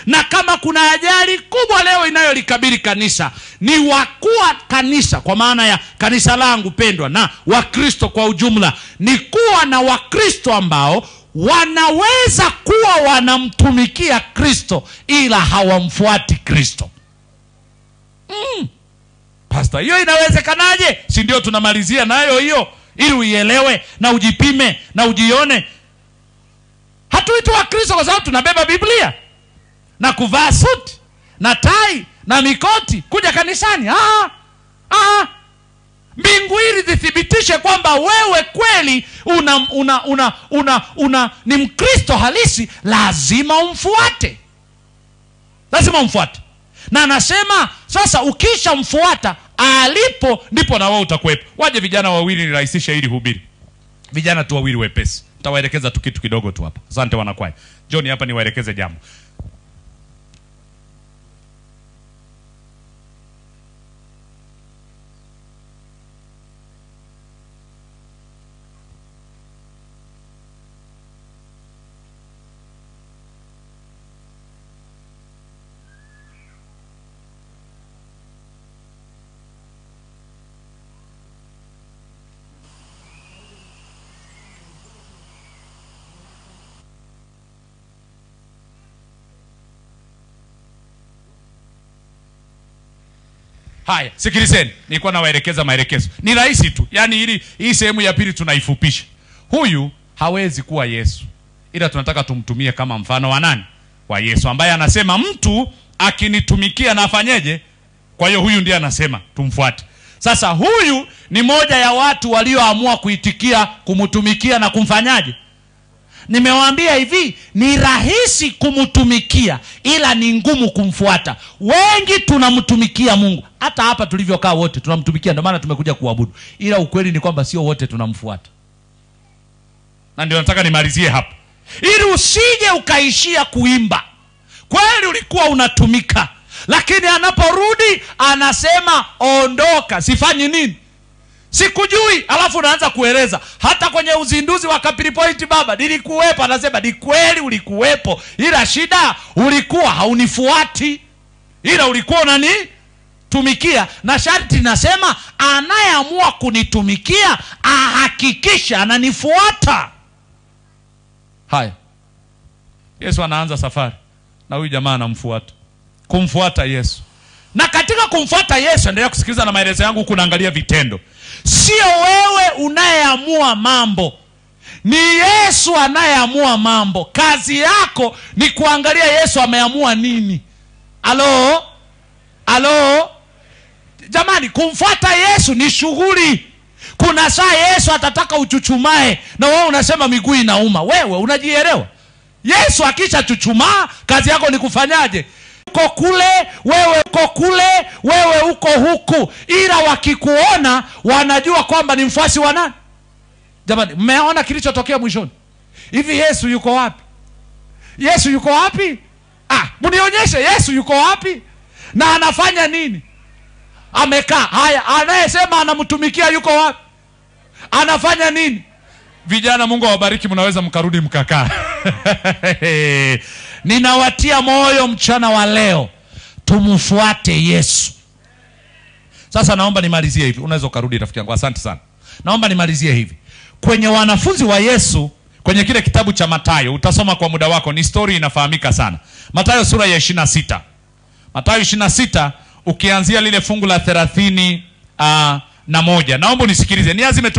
Na kama kuna ajali kubwa leo inayolikabili kanisa, ni wakuu wa kanisa, kwa maana ya kanisa langu pendwa na Wakristo kwa ujumla, ni kuwa na Wakristo ambao wanaweza kuwa wanamtumikia Kristo ila hawamfuati Kristo. Pastor, hiyo inawezekanaje? Si ndio tunamalizia nayo hiyo ili uielewe na ujipime na ujione. Hatuitwi Wakristo kwa sababu tunabeba Biblia na kuvaa suti na tai na mikoti kuja kanisani. Mbingu hili zithibitishe kwamba wewe kweli ni Mkristo halisi, lazima umfuate. Lazima umfuate. Na anasema sasa ukisha mfuata alipo ndipo na wewe utakuwepo. Waje vijana wawili nirahisisha hili hubiri. Vijana tu wawili wepesi. Nitawaelekeza tu kitu kidogo tu hapa. Asante wanakwaya. John hapa niwaelekeze jambo. Haya, sikilizeni. Nilikuwa nawaelekeza maelekezo. Ni rahisi tu. Yaani hii sehemu ya pili tunaifupisha. Huyu hawezi kuwa Yesu, ila tunataka tumtumie kama mfano wa nani? Wa Yesu, ambaye anasema mtu akinitumikia na afanyeje? Kwa hiyo huyu ndiye anasema tumfuate. Sasa huyu ni moja ya watu walioamua kuitikia kumtumikia na kumfanyaje? Nimewaambia hivi, ni rahisi kumtumikia ila ni ngumu kumfuata. Wengi tunamtumikia Mungu. Hata hapa tulivyokaa wote tunamtumikia, ndio maana tumekuja kuabudu. Ila ukweli ni kwamba sio wote tunamfuata. Na ndio nataka nimalizie hapa. Ili usije ukaishia kuimba. Kweli ulikuwa unatumika, lakini anaporudi anasema ondoka, sifanyi nini? Sikujui. Alafu unaanza kueleza. Hata kwenye uzinduzi wa Kapili Point baba nilikuwepo. Anasema ni kweli ulikuwepo, ila shida ulikuwa haunifuati, ila ulikuwa unanitumikia. Na sharti nasema anayeamua kunitumikia ahakikisha ananifuata. Haya, Yesu anaanza safari na huyu jamaa anamfuata. Kumfuata Yesu. Na katika kumfuata Yesu, endelea kusikiliza na maelezo yangu huku naangalia vitendo. Sio wewe unayeamua mambo, ni Yesu anayeamua mambo. Kazi yako ni kuangalia Yesu ameamua nini. Alo? Jamani, kumfuata Yesu ni shughuli. Kuna saa Yesu atataka uchuchumae na wewe unasema miguu inauma. Wewe unajielewa? Yesu akisha chuchumaa, kazi yako ni kufanyaje? Uko kule, wewe uko kule, wewe uko huku. Ila wakikuona wanajua kwamba ni mfuasi wa nani? Jamani, mmeona kilichotokea mwishoni? Hivi Yesu yuko wapi? Yesu yuko wapi? Mnionyeshe Yesu yuko wapi? Na anafanya nini? Amekaa. Haya, anayesema anamtumikia yuko wapi? Anafanya nini? Vijana, Mungu awabariki, mnaweza mkarudi mkakaa. Ninawatia moyo mchana wa leo, tumfuate Yesu. Sasa naomba nimalizie hivi. Unaweza ukarudi rafiki yangu. Asante sana. Naomba nimalizie hivi. Kwenye wanafunzi wa Yesu, kwenye kile kitabu cha Mathayo, utasoma kwa muda wako, ni story inafahamika sana. Mathayo sura ya 26. Mathayo 26 ukianzia lile fungu la 31. Naomba unisikilize. Ni azime